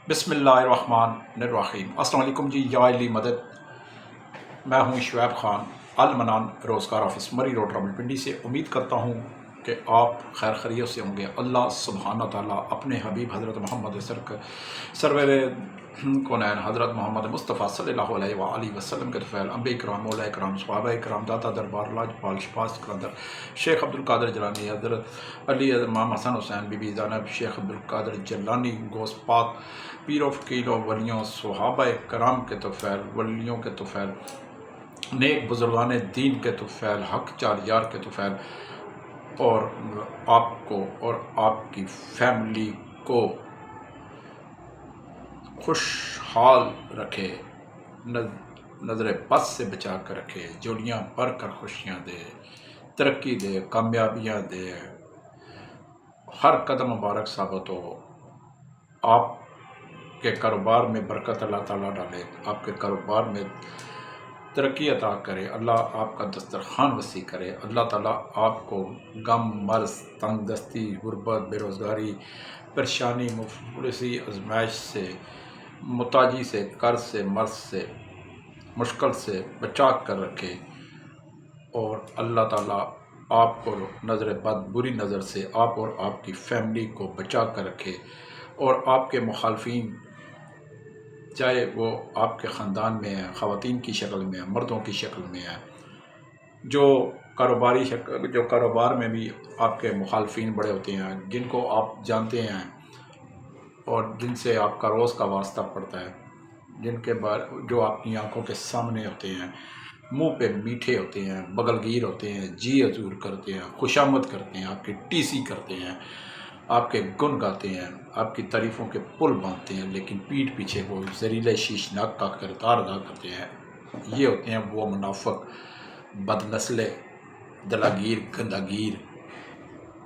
بسم اللہ الرحمن الرحیم۔ السلام علیکم جی، یا علی مدد۔ میں ہوں شعیب خان، المنان روزگار آفس، مری روڈ راولپنڈی سے۔ امید کرتا ہوں کہ آپ خیر خیریت سے ہوں گے۔ اللہ سبحانہ تعالیٰ اپنے حبیب حضرت محمد سرور کونین حضرت محمد مصطفیٰ صلی اللہ علیہ وآلہ وسلم کے طفیل، انبیاء کرام، مولا کرام، صحابہ کرام، داتا دربار لاجپال شفاس قلندر، شیخ عبدالقادر جیلانی، حضرت علی امام حسن حسین، بی بی زینب، شیخ عبدالقادر جیلانی، غوث پاک، پیر و فقیر و ولیوں، صحابہ کرام کے طفیل، ولیوں کے طفیل، نیک بزرگان دین کے طفیل، حق چار یار کے طفیل، اور آپ کو اور آپ کی فیملی کو خوشحال رکھے، نظر بد سے بچا کر رکھے، جوڑیاں بھر کر خوشیاں دے، ترقی دے، کامیابیاں دے، ہر قدم مبارک ثابت ہو، آپ کے کاروبار میں برکت اللہ تعالیٰ ڈالے، آپ کے کاروبار میں ترقی عطا کرے، اللہ آپ کا دسترخوان وسیع کرے، اللہ تعالیٰ آپ کو غم، مرض، تنگ دستی، غربت، بے روزگاری، پریشانی، مفلسی، آزمائش سے، محتاجی سے، قرض سے، مرض سے، مشکل سے بچا کر رکھے، اور اللہ تعالیٰ آپ کو نظر بد، بری نظر سے آپ اور آپ کی فیملی کو بچا کر رکھے، اور آپ کے مخالفین، چاہے وہ آپ کے خاندان میں ہیں، خواتین کی شکل میں ہیں، مردوں کی شکل میں ہیں، جو کاروبار میں بھی آپ کے مخالفین بڑے ہوتے ہیں، جن کو آپ جانتے ہیں اور جن سے آپ کا روز کا واسطہ پڑتا ہے، جو آپ کی آنکھوں کے سامنے ہوتے ہیں، منہ پہ میٹھے ہوتے ہیں، بغل گیر ہوتے ہیں، جی حضور کرتے ہیں، خوشامد کرتے ہیں، آپ کی ٹی سی کرتے ہیں، آپ کے گن گاتے ہیں، آپ کی تعریفوں کے پل باندھتے ہیں، لیکن پیٹھ پیچھے وہ زہریلے شیشناک کا کردار ادا کرتے ہیں۔ یہ ہوتے ہیں وہ منافق، بد نسلے، دلاگیر، گنداگیر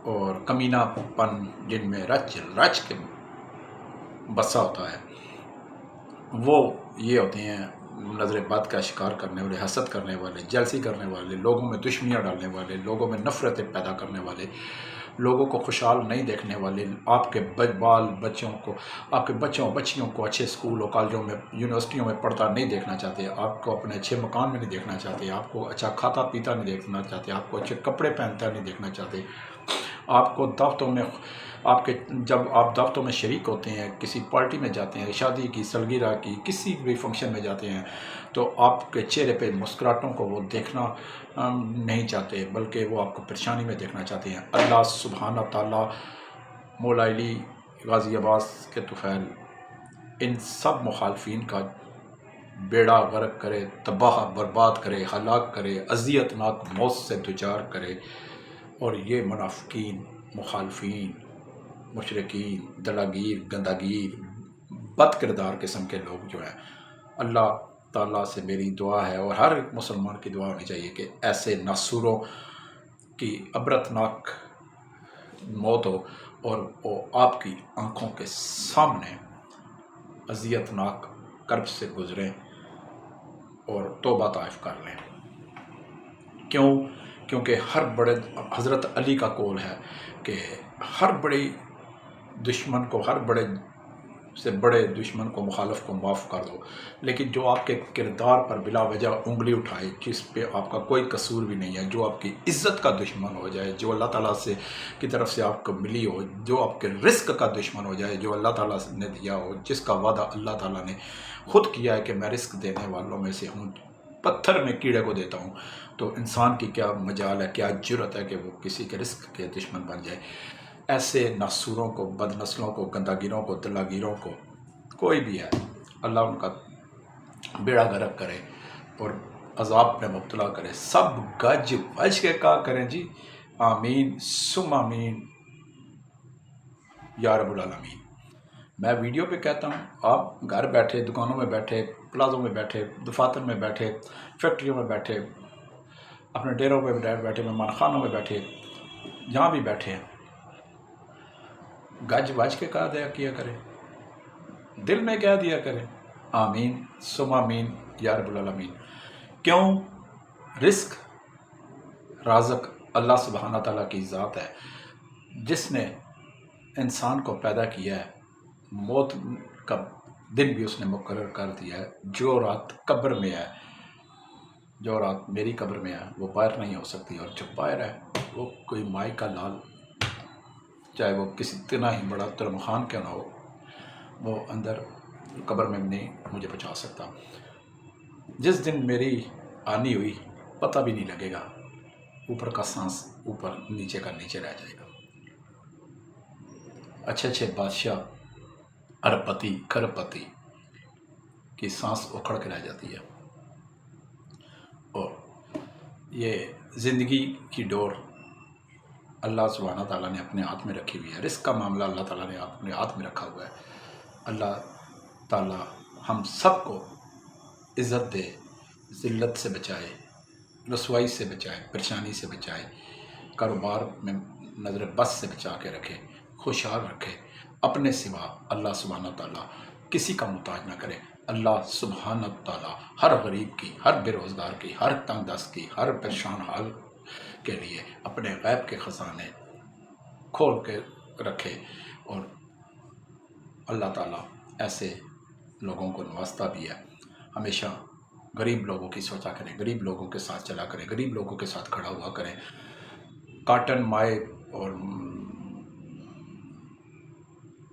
اور کمینہ پن، جن میں رچ رچ کے بسا ہوتا ہے۔ وہ یہ ہوتے ہیں نظر بد کا شکار کرنے والے، حسد کرنے والے، جلسی کرنے والے، لوگوں میں دشمنیاں ڈالنے والے، لوگوں میں نفرتیں پیدا کرنے والے، لوگوں کو خوشحال نہیں دیکھنے والے، آپ کے آپ کے بچوں بچیوں کو اچھے اسکول اور کالجوں میں، یونیورسٹیوں میں پڑھتا نہیں دیکھنا چاہتے، آپ کو اپنے اچھے مکان میں نہیں دیکھنا چاہتے، آپ کو اچھا کھاتا پیتا نہیں دیکھنا چاہتے، آپ کو اچھے کپڑے پہنتا نہیں دیکھنا چاہتے، آپ کو جب آپ دعوتوں میں شریک ہوتے ہیں، کسی پارٹی میں جاتے ہیں، شادی کی، سالگرہ کی، کسی بھی فنکشن میں جاتے ہیں، تو آپ کے چہرے پہ مسکراہٹوں کو وہ دیکھنا نہیں چاہتے، بلکہ وہ آپ کو پریشانی میں دیکھنا چاہتے ہیں۔ اللہ سبحانہ تعالیٰ، مولا علی، غازی عباس کے طفیل، ان سب مخالفین کا بیڑا غرق کرے، تباہ برباد کرے، ہلاک کرے، اذیت ناک موت سے دوچار کرے، اور یہ منافقین، مخالفین، مشرکین، دلاگیر، گنداگیر، بد کردار قسم کے لوگ جو ہیں، اللہ تعالیٰ سے میری دعا ہے، اور ہر ایک مسلمان کی دعا ہونی چاہیے کہ ایسے ناسوروں کی عبرتناک موت ہو، اور وہ آپ کی آنکھوں کے سامنے اذیت ناک کرب سے گزریں اور توبہ طائف کر لیں۔ کیونکہ ہر بڑے، حضرت علی کا قول ہے کہ ہر بڑے سے بڑے دشمن کو، مخالف کو معاف کر دو، لیکن جو آپ کے کردار پر بلا وجہ انگلی اٹھائے، جس پہ آپ کا کوئی قصور بھی نہیں ہے، جو آپ کی عزت کا دشمن ہو جائے، جو اللہ تعالیٰ کی طرف سے آپ کو ملی ہو، جو آپ کے رزق کا دشمن ہو جائے، جو اللہ تعالیٰ نے دیا ہو، جس کا وعدہ اللہ تعالیٰ نے خود کیا ہے کہ میں رزق دینے والوں میں سے ہوں، پتھر میں کیڑے کو دیتا ہوں، تو انسان کی کیا مجال ہے، کیا جرت ہے کہ وہ کسی کے رزق کے دشمن بن جائے۔ ایسے ناسوروں کو، بد نسلوں کو، گنداگیروں کو، دلاگیروں کو، کوئی بھی ہے، اللہ ان کا بیڑا غرق کرے اور عذاب میں مبتلا کرے۔ سب گج وج کے کہا کریں جی، آمین ثم آمین یا رب العالمین۔ میں ویڈیو پہ کہتا ہوں، آپ گھر بیٹھے، دکانوں میں بیٹھے، پلازوں میں بیٹھے، دفاتر میں بیٹھے، فیکٹریوں میں بیٹھے، اپنے ڈیروں پہ بیٹھے، مہمان خانوں میں بیٹھے، جہاں بھی بیٹھے ہیں، گج وج کے کہا دیا کیا کریں، دل میں کہہ دیا کریں، آمین ثم آمین یا رب العالمین۔ کیوں؟ رزق، رازق اللہ سبحانہ تعالیٰ کی ذات ہے، جس نے انسان کو پیدا کیا ہے، موت کا دن بھی اس نے مقرر کر دیا ہے۔ جو رات قبر میں ہے، جو رات میری قبر میں ہے، وہ باہر نہیں ہو سکتی، اور جو باہر ہے وہ کوئی مائی کا لال، چاہے وہ کسی اتنا ہی بڑا ترم خان کیوں نہ ہو، وہ اندر قبر میں نہیں مجھے بچا سکتا۔ جس دن میری آنی ہوئی پتہ بھی نہیں لگے گا، اوپر کا سانس اوپر، نیچے کا نیچے رہ جائے گا۔ اچھے اچھے بادشاہ، ارب پتی، کھرب پتی کی سانس اکھڑ کے رہ جاتی ہے، اور یہ زندگی کی ڈور اللہ سبحانہ تعالیٰ نے اپنے ہاتھ میں رکھی ہوئی ہے۔ رزق کا معاملہ اللہ تعالیٰ نے اپنے ہاتھ میں رکھا ہوا ہے۔ اللہ تعالیٰ ہم سب کو عزت دے، ذلت سے بچائے، رسوائی سے بچائے، پریشانی سے بچائے، کاروبار میں نظر بس سے بچا کے رکھے، خوشحال رکھے، اپنے سوا اللہ سبحانہ تعالیٰ کسی کا محتاج نہ کرے۔ اللہ سبحانہ تعالیٰ ہر غریب کی، ہر بے روزگار کی، ہر تنگ دست کی، ہر پریشان حال کے لیے اپنے غیب کے خزانے کھول کے رکھے، اور اللہ تعالیٰ ایسے لوگوں کو نوازتا بھی ہے۔ ہمیشہ غریب لوگوں کی سوچا کریں، غریب لوگوں کے ساتھ چلا کریں، غریب لوگوں کے ساتھ کھڑا ہوا کریں۔ کاٹن مائع اور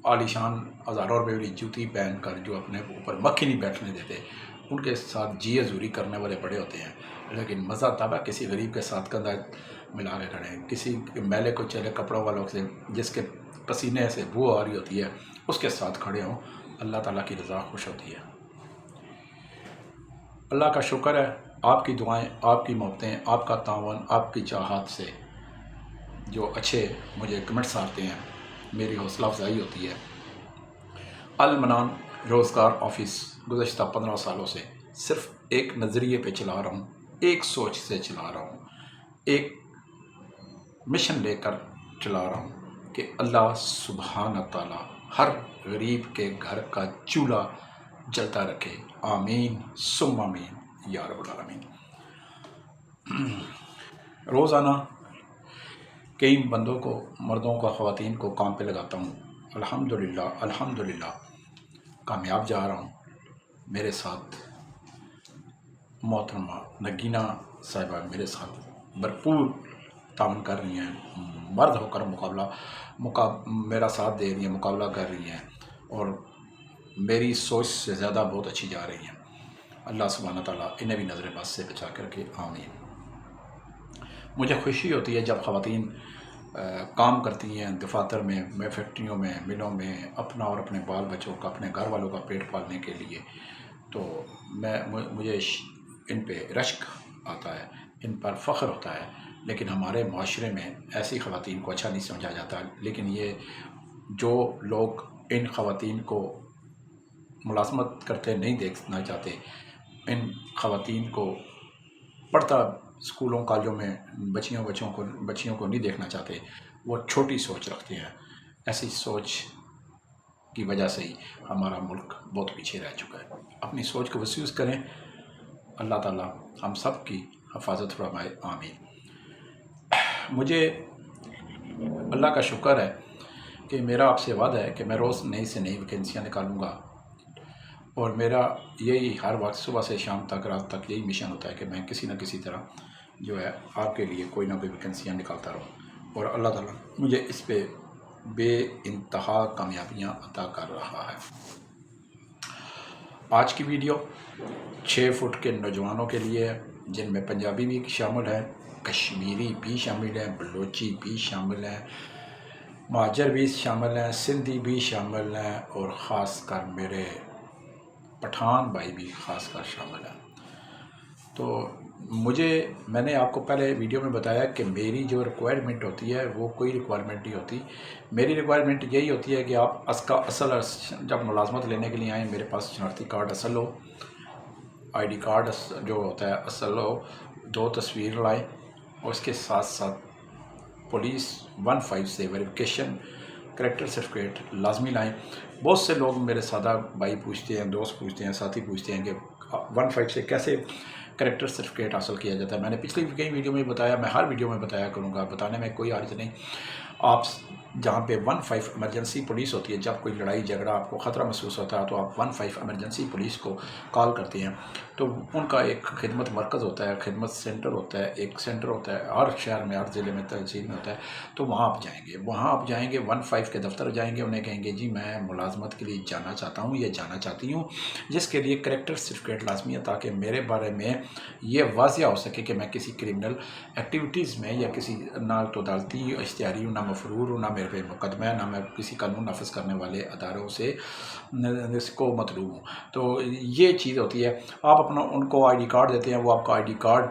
عالیشان ہزاروں روپے والی جوتی پہن کر جو اپنے اوپر مکھی نہیں بیٹھنے دیتے، ان کے ساتھ جی حضوری کرنے والے بڑے ہوتے ہیں، لیکن مزہ تب ہے کسی غریب کے ساتھ کندھا ملا کے کھڑے ہیں، کسی میلے کو چلے کپڑوں والوں سے، جس کے پسینے سے بو آ رہی ہوتی ہے، اس کے ساتھ کھڑے ہوں۔ اللہ تعالیٰ کی رضا خوش ہوتی ہے۔ اللہ کا شکر ہے، آپ کی دعائیں، آپ کی محبتیں، آپ کا تعاون، آپ کی چاہت سے جو اچھے مجھے کمنٹس آتے ہیں، میری حوصلہ افزائی ہوتی ہے۔ المنان روزگار آفس گزشتہ 15 سالوں سے صرف ایک نظریے پہ چلا رہا ہوں، ایک سوچ سے چلا رہا ہوں، ایک مشن لے کر چلا رہا ہوں کہ اللہ سبحانہ تعالیٰ ہر غریب کے گھر کا چولہا جلتا رکھے۔ آمین ثم آمین یا رب العالمین۔ روزانہ کئی بندوں کو، مردوں کو، خواتین کو کام پہ لگاتا ہوں، الحمدللہ الحمدللہ کامیاب جا رہا ہوں۔ میرے ساتھ محترمہ نگینہ صاحبہ میرے ساتھ بھرپور تعاون کر رہی ہیں، مرد ہو کر میرا ساتھ دے رہی ہیں، مقابلہ کر رہی ہیں، اور میری سوچ سے زیادہ بہت اچھی جا رہی ہیں۔ اللہ سبحانہ تعالیٰ انہیں بھی نظر بد سے بچا کر کے آمین۔ مجھے خوشی ہوتی ہے جب خواتین کام کرتی ہیں دفاتر میں فیکٹریوں میں، ملوں میں، اپنا اور اپنے بال بچوں کا، اپنے گھر والوں کا پیٹ پالنے کے لیے، تو مجھے ان پہ رشک آتا ہے، ان پر فخر ہوتا ہے۔ لیکن ہمارے معاشرے میں ایسی خواتین کو اچھا نہیں سمجھا جاتا، لیکن یہ جو لوگ ان خواتین کو ملازمت کرتے نہیں دیکھنا چاہتے، ان خواتین کو پڑھتا اسکولوں کالجوں میں بچیوں کو نہیں دیکھنا چاہتے، وہ چھوٹی سوچ رکھتے ہیں۔ ایسی سوچ کی وجہ سے ہی ہمارا ملک بہت پیچھے رہ چکا ہے۔ اپنی سوچ کو وسیع کریں، اللہ تعالیٰ ہم سب کی حفاظت فرمائے، آمین۔ مجھے اللہ کا شکر ہے کہ میرا آپ سے وعدہ ہے کہ میں روز نئی سے نئی ویکینسیاں نکالوں گا، اور میرا یہی ہر وقت صبح سے شام تک، رات تک یہی مشن ہوتا ہے کہ میں کسی نہ کسی طرح جو ہے آپ کے لیے کوئی نہ کوئی ویکینسیاں نکالتا رہوں، اور اللہ تعالیٰ مجھے اس پہ بے انتہا کامیابیاں عطا کر رہا ہے۔ آج کی ویڈیو 6 فٹ کے نوجوانوں کے لیے ہے، جن میں پنجابی بھی شامل ہیں، کشمیری بھی شامل ہیں، بلوچی بھی شامل ہیں، مہاجر بھی شامل ہیں، سندھی بھی شامل ہیں، اور خاص کر میرے پٹھان بھائی بھی خاص کر شامل ہیں۔ تو میں نے آپ کو پہلے ویڈیو میں بتایا کہ میری جو ریکوائرمنٹ ہوتی ہے وہ کوئی ریکوائرمنٹ نہیں ہوتی۔ میری ریکوائرمنٹ یہی ہوتی ہے کہ آپ اصل جب ملازمت لینے کے لیے آئیں، میرے پاس شناختی کارڈ اصل ہو، آئی ڈی کارڈ جو ہوتا ہے اصل ہو، 2 تصویر لائیں، اور اس کے ساتھ ساتھ پولیس 15 سے ویریفیکیشن کریکٹر سرٹیفکیٹ لازمی لائیں۔ بہت سے لوگ میرے سادہ بھائی پوچھتے ہیں، دوست پوچھتے ہیں، ساتھی پوچھتے ہیں کہ 15 سے کیسے کریکٹر سرٹیفکیٹ حاصل کیا جاتا ہے۔ میں نے پچھلی کئی ویڈیو میں بتایا، میں ہر ویڈیو میں بتایا کروں گا، بتانے میں کوئی حرج نہیں۔ آپ جہاں پہ 15 ایمرجنسی پولیس ہوتی ہے، جب کوئی لڑائی جھگڑا آپ کو خطرہ محسوس ہوتا ہے تو آپ 15 ایمرجنسی پولیس کو کال کرتے ہیں، تو ان کا ایک خدمت مرکز ہوتا ہے، خدمت سینٹر ہوتا ہے، ایک سینٹر ہوتا ہے ہر شہر میں، ہر ضلع میں، تحصیل میں ہوتا ہے، تو وہاں آپ جائیں گے، وہاں آپ جائیں گے 15 کے دفتر جائیں گے، انہیں کہیں گے جی میں ملازمت کے لیے جانا چاہتا ہوں یا جانا چاہتی ہوں، جس کے لیے کریکٹر سرٹیفکیٹ لازمی ہے تاکہ میرے بارے میں یہ واضح ہو سکے کہ میں کسی کرمنل ایکٹیویٹیز میں یا کسی نہ تو عدالتی اشتہاری ہوں، نہ مفرور ہوں، نہ میرے پہ مقدمہ ہے، نہ میں کسی قانون نافذ کرنے والے اداروں سے اس کو مطلوب ہوں۔ تو یہ چیز ہوتی ہے، آپ اپنا ان کو آئی ڈی کارڈ دیتے ہیں، وہ آپ کا آئی ڈی کارڈ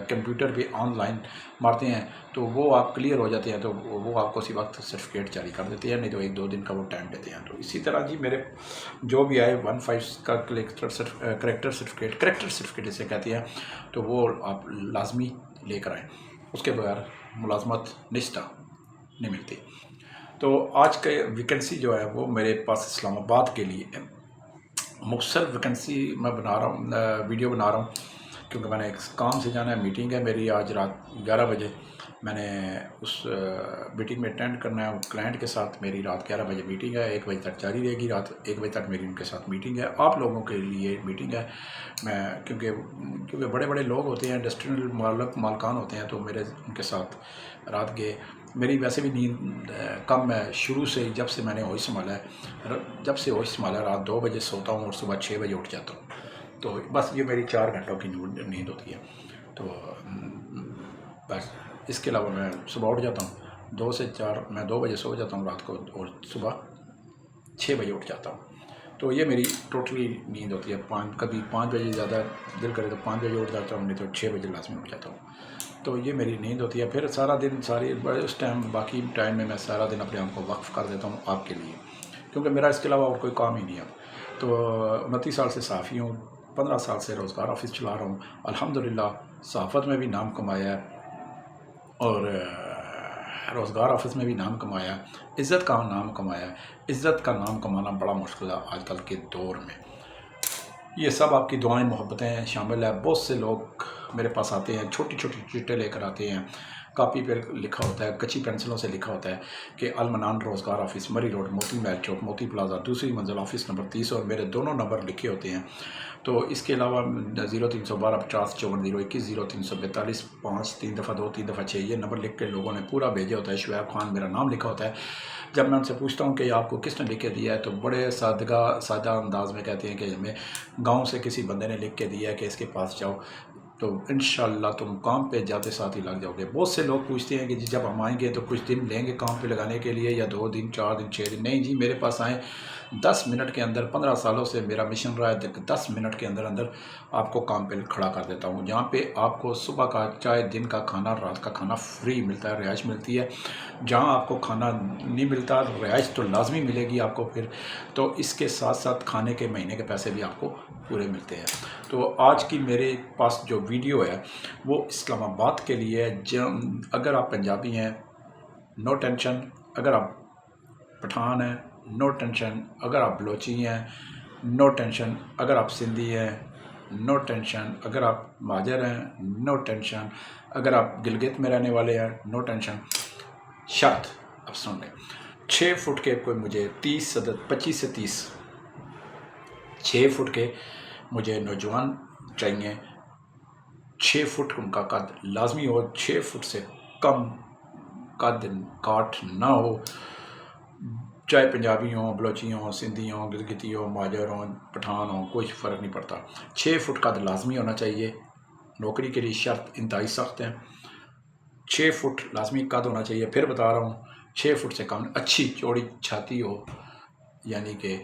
کمپیوٹر پہ آن لائن مارتے ہیں تو وہ آپ کلیئر ہو جاتے ہیں، تو وہ آپ کو اسی وقت سرٹیفکیٹ جاری کر دیتے ہیں، نہیں تو 1-2 دن کا وہ ٹائم دیتے ہیں۔ تو اسی طرح جی میرے جو بھی آئے 15 کا کریکٹر سرٹیفکیٹ اسے کہتے ہیں، تو وہ آپ لازمی لے کر آئیں، اس کے بغیر ملازمت نشتہ نہیں ملتی۔ تو آج کا ویکنسی جو ہے وہ میرے پاس اسلام آباد کے لیے مختصر ویکنسی میں بنا رہا ہوں، ویڈیو بنا رہا ہوں، کیونکہ میں نے ایک کام سے جانا ہے، میٹنگ ہے میری آج رات 11 بجے، میں نے اس میٹنگ میں اٹینڈ کرنا ہے، کلائنٹ کے ساتھ میری رات 11 بجے میٹنگ ہے، 1 بجے تک جاری رہے گی، رات 1 بجے تک میری ان کے ساتھ میٹنگ ہے، آپ لوگوں کے لیے میٹنگ ہے، میں کیونکہ بڑے بڑے لوگ ہوتے ہیں، انڈسٹریل مالکان ہوتے ہیں، تو میرے ان کے ساتھ رات گئے، میری ویسے بھی نیند کم ہے شروع سے، جب سے میں نے ہوش سنبھالا ہے، رات 2 بجے سوتا ہوں اور صبح 6 بجے اٹھ جاتا ہوں، تو بس یہ میری 4 گھنٹوں کی نیند ہوتی ہے، تو بس اس کے علاوہ میں صبح اٹھ جاتا ہوں 2 سے 4، میں 2 بجے سو جاتا ہوں رات کو اور صبح 6 بجے اٹھ جاتا ہوں، تو یہ میری ٹوٹلی نیند ہوتی ہے، کبھی 5 بجے زیادہ دل کرے تو 5 بجے اٹھ جاتا ہوں، نہیں تو 6 بجے لازمی اٹھ جاتا ہوں، تو یہ میری نیند ہوتی ہے۔ پھر سارا دن اس ٹائم باقی ٹائم میں سارا دن اپنے آپ کو وقف کر دیتا ہوں آپ کے لیے، کیونکہ میرا اس کے علاوہ اور کوئی کام ہی نہیں ہے۔ تو 29 سال سے صحافی ہوں، 15 سال سے روزگار آفس چلا رہا ہوں، الحمدللہ صحافت میں بھی نام کمایا ہے اور روزگار آفس میں بھی نام کمایا، عزت کا نام کمایا، عزت کا نام کمانا بڑا مشکل ہے آج کل کے دور میں، یہ سب آپ کی دعائیں محبتیں شامل ہے۔ بہت سے لوگ میرے پاس آتے ہیں، چھوٹی چھوٹی چٹیں لے کر آتے ہیں، کاپی پہ لکھا ہوتا ہے، کچی پینسلوں سے لکھا ہوتا ہے کہ المنان روزگار آفس، مری روڈ، موتی محل چوک، موتی پلازا، دوسری منزل، آفس نمبر 30، اور میرے دونوں نمبر لکھے ہوتے ہیں۔ تو اس کے علاوہ 0312 50 54 021 0342 5 3 دفعہ 2 3 دفعہ 6 یہ نمبر لکھ کے لوگوں نے پورا بھیجا ہوتا ہے، شعیب خان میرا نام لکھا ہوتا ہے۔ جب میں ان سے پوچھتا ہوں کہ آپ کو کس نے لکھ کے دیا ہے، تو بڑے سادہ انداز میں کہتے ہیں کہ ہمیں گاؤں سے کسی بندے نے لکھ کے دیا ہے کہ اس کے پاس جاؤ، تو انشاءاللہ تم کام پہ جاتے ساتھ ہی لگ جاؤ گے۔ بہت سے لوگ پوچھتے ہیں کہ جی جب ہم آئیں گے تو کچھ دن لیں گے کام پہ لگانے کے لیے، یا 2 دن 4 دن 6 دن؟ نہیں جی، میرے پاس آئیں، 10 منٹ کے اندر، 15 سالوں سے میرا مشن رہا ہے، 10 منٹ کے اندر آپ کو کام پہ کھڑا کر دیتا ہوں، جہاں پہ آپ کو صبح کا چائے، دن کا کھانا، رات کا کھانا فری ملتا ہے، رہائش ملتی ہے۔ جہاں آپ کو کھانا نہیں ملتا، رہائش تو لازمی ملے گی آپ کو پھر، تو اس کے ساتھ ساتھ کھانے کے مہینے کے پیسے بھی آپ کو پورے ملتے ہیں۔ تو آج کی میرے پاس جو ویڈیو ہے وہ اسلام آباد کے لیے ہے، اگر آپ پنجابی ہیں نو ٹینشن، اگر آپ پٹھان ہیں نو ٹینشن، اگر آپ بلوچی ہیں نو ٹینشن، اگر آپ سندھی ہیں نو ٹینشن، اگر آپ مہاجر ہیں نو ٹینشن، اگر آپ گلگت میں رہنے والے ہیں نو ٹینشن، شرط اب سن لیں، 6 فٹ کے کوئی مجھے 25 سے 30 6 فٹ کے مجھے نوجوان چاہیے، 6 فٹ ان کا قد لازمی ہو، 6 فٹ سے کم قد کاٹ نہ ہو، چاہے پنجابی ہوں، بلوچی ہوں، سندھی ہوں، گلگتی ہوں، مہاجر ہوں، پٹھان ہوں، کوئی فرق نہیں پڑتا، 6 فٹ قد لازمی ہونا چاہیے۔ نوکری کے لیے شرط انتہائی سخت ہیں، 6 فٹ لازمی قد ہونا چاہیے۔ پھر بتا رہا ہوں، 6 فٹ سے کم، اچھی چوڑی چھاتی ہو، یعنی کہ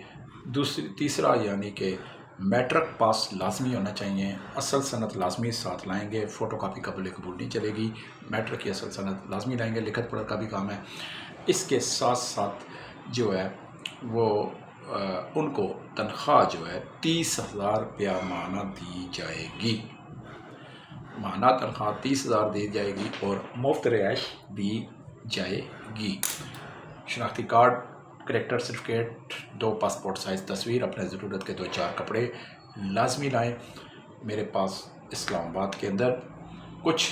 تیسرا یعنی کہ میٹرک پاس لازمی ہونا چاہیے، اصل سند لازمی ساتھ لائیں گے، فوٹو کاپی قابل قبول نہیں چلے گی، میٹرک کی اصل سند لازمی لائیں گے، لکھت پڑھت کا بھی کام ہے۔ اس کے ساتھ ساتھ جو ہے وہ ان کو تنخواہ جو ہے 30,000 روپیہ ماہانہ دی جائے گی، ماہانہ تنخواہ 30,000 دی جائے گی اور مفت رہائش دی جائے گی۔ شناختی card, character certificate, 2 passport size تصویر، اپنے ضرورت کے 2-4 کپڑے لازمی لائیں۔ میرے پاس اسلام آباد کے اندر کچھ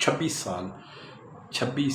26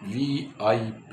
VIP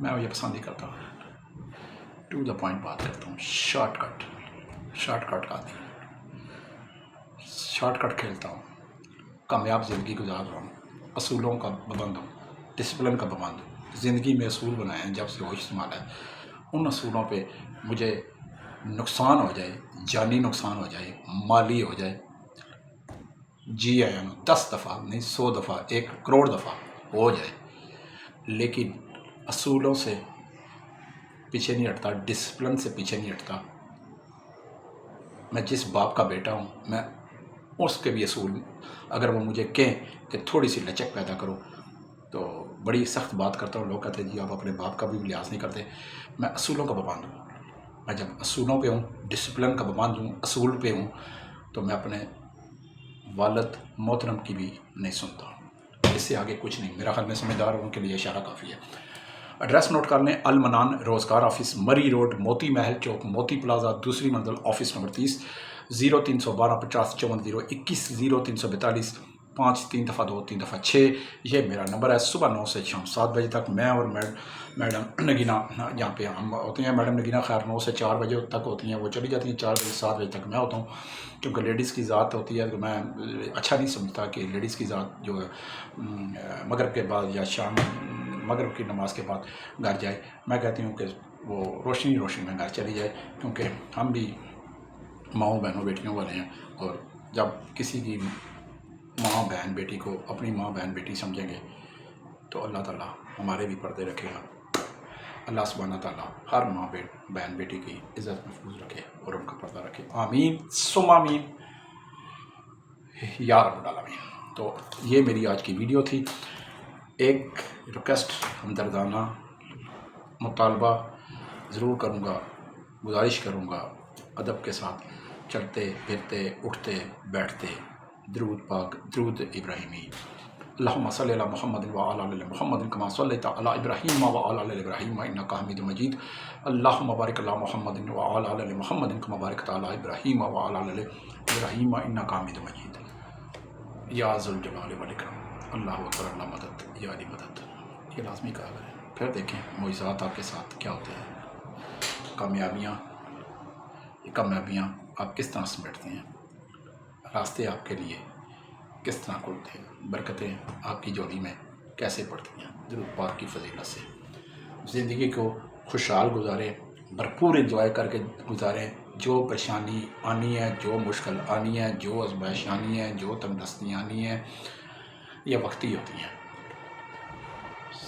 میں یہ پسند ہی کرتا ہوں، ٹو دا پوائنٹ بات کرتا ہوں، شارٹ کٹ کا آدمی، شارٹ کٹ کھیلتا ہوں، کامیاب زندگی گزار رہا ہوں، اصولوں کا پابند ہوں، ڈسپلن کا پابند ہوں، زندگی میں اصول بنائے ہیں جب سے ہوش سنبھالا ہے، ان اصولوں پہ مجھے نقصان ہو جائے، جانی نقصان ہو جائے، مالی ہو جائے، جی آیا ہوں 10 دفعہ نہیں 100 دفعہ 1 کروڑ دفعہ ہو جائے، لیکن اصولوں سے پیچھے نہیں ہٹتا، ڈسپلن سے پیچھے نہیں ہٹتا۔ میں جس باپ کا بیٹا ہوں، میں اس کے بھی اصول، اگر وہ مجھے کہیں کہ تھوڑی سی لچک پیدا کرو تو بڑی سخت بات کرتا ہوں، لوگ کہتے ہیں جی آپ اپنے باپ کا بھی لحاظ نہیں کرتے۔ میں اصولوں کا پابند ہوں، میں جب اصولوں پہ ہوں، ڈسپلن کا پابند ہوں، اصول پہ ہوں، تو میں اپنے والد محترم کی بھی نہیں سنتا، اس سے آگے کچھ نہیں۔ میرا خیال میں سمجھداروں کے لیے اشارہ کافی ہے۔ ایڈریس نوٹ کر لیں، المنان روزگار آفس، مری روڈ، موتی محل چوک، موتی پلازا، دوسری منزل، آفس نمبر 30، 0312 50 54 021 0342 5 3 دفعہ 2 3 دفعہ 6، یہ میرا نمبر ہے۔ صبح 9 سے شام 7 بجے تک میں اور میڈم نگینہ یہاں پہ ہم ہوتے ہیں۔ میڈم نگینہ خیر 9 سے 4 بجے تک ہوتی ہیں، وہ چلی جاتی ہیں 4 بجے، 7 بجے تک میں ہوتا ہوں، کیونکہ لیڈیز کی ذات ہوتی ہے، تو میں اچھا نہیں سمجھتا کہ لیڈیز کی ذات جو ہے مغرب کے بعد یا شام مغرب کی نماز کے بعد گھر جائے۔ میں کہتی ہوں کہ وہ روشنی میں گھر چلی جائے، کیونکہ ہم بھی ماؤں بہنوں بیٹیوں والے ہیں، اور جب کسی کی ماں بہن بیٹی کو اپنی ماں بہن بیٹی سمجھیں گے تو اللہ تعالیٰ ہمارے بھی پردے رکھے گا۔ اللہ سبحانہ تعالیٰ ہر ماں بہن بیٹی کی عزت محفوظ رکھے اور ان کا پردہ رکھے، آمین ثم آمین یا رب العالمین۔ تو یہ میری آج کی ویڈیو تھی، ایک ریکویسٹ ہمدردانہ مطالبہ ضرور کروں گا، گزارش کروں گا، ادب کے ساتھ چلتے پھرتے اٹھتے بیٹھتے درود پاک، درود ابراہیمی، اللہم صلی علی محمد وعلی آل محمد کما صلیت علی ابراہیم وعلی آل ابراہیم انک حمید مجید، اللہم بارک علی محمد وعلی آل محمد کما بارکت علی ابراہیم وعلی آل ابراہیم انک حمید مجید، یا ذو الجلال والاکرام، اللہ اکبر، اللہ مدد، یا علی مدد، یہ لازمی کہا کریں۔ پھر دیکھیں معجزات آپ کے ساتھ کیا ہوتے ہیں، کامیابیاں آپ کس طرح سمیٹتے ہیں، راستے آپ کے لیے کس طرح کھلتے ہیں، برکتیں آپ کی جوڑی میں کیسے پڑتی ہیں، درود پاک کی فضیلت سے۔ زندگی کو خوشحال گزاریں، بھرپور انجوائے کر کے گزاریں، جو پریشانی آنی ہے، جو مشکل آنی ہے، جو آزمائش آنی ہے، جو تنگدستی آنی ہے، یہ وقتی ہوتی ہیں۔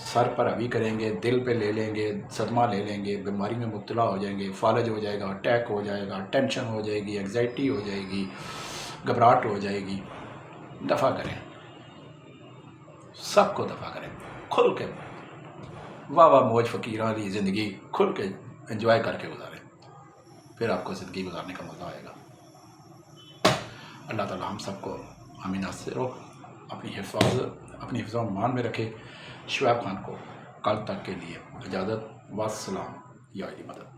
سر پر ابھی کریں گے، دل پہ لے لیں گے، صدمہ لے لیں گے، بیماری میں مبتلا ہو جائیں گے، فالج ہو جائے گا، اٹیک ہو جائے گا، ٹینشن ہو جائے گی، انگزائٹی ہو جائے گی، گھبراہٹ ہو جائے گی، دفع کریں، سب کو دفع کریں، کھل کے، واہ واہ موج فقیراں والی زندگی کھل کے انجوائے کر کے گزاریں، پھر آپ کو زندگی گزارنے کا مزہ آئے گا۔ اللہ تعالیٰ ہم سب کو آمین سے اپنی حفظ و امان میں رکھے۔ شعیب خان کو کل تک کے لیے اجازت، والسلام، یا علی مدد۔